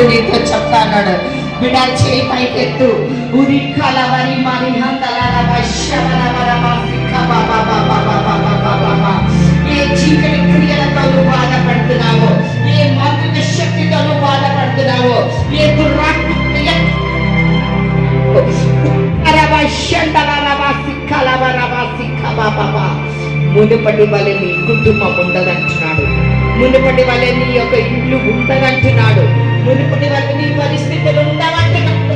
నీతో చెప్తాడు బిడ్డ, చేయి పైకెత్తు. ఉరి కలవరి మరి ఏ చీకటి క్రియలతో నువ్వు బాధపడుతున్నావో, ఏ మాంత్రిక శక్తితో నువ్వు బాధపడుతున్నావో, ఏ దురాత్మ మునుపటి వలె నీ కుటుంబం ఉండదంటున్నాడు. మునుపటి వలె నీ యొక్క ఇల్లు ఉండదంటున్నాడు. మునుపటి వలె నీ పరిస్థితులు ఉండవంటున్నాడు.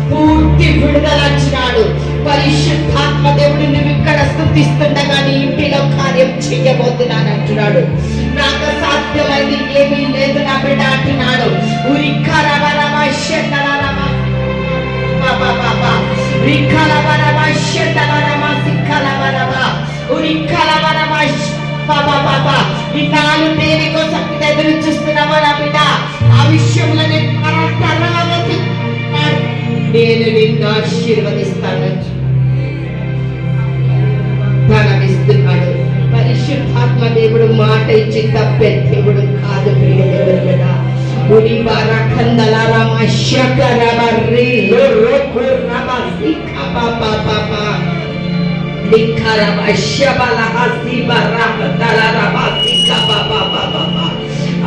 పూర్తి విడుదలంటున్నాడు. పరిశుద్ధాత్మ దేవుడు నువ్వు ఇక్కడ స్తుతిస్తుండగా నీ ఇంటిలో కార్యం చెయ్యబోతున్నానంటున్నాడు. నాకు సాధ్యమైంది ఏమీ లేదు నా బిడ్డ అంటున్నాడు. దేని కోసం ఎదురు చూస్తున్నావా నా బిడ్డ? ఆ విషయంలో నేను నిన్ను ఆశీర్వదిస్తాను ధనమిస్తున్నాడు. పరిశుద్ధాత్మ దేవుడు మాట ఇచ్చి తప్పే దేవుడు కాదు. ప్రియ దేవుడు బిడ్డ,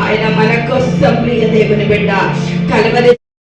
ఆయన మన కోసం ప్రియ దేవుని బిడ్డ కలవరి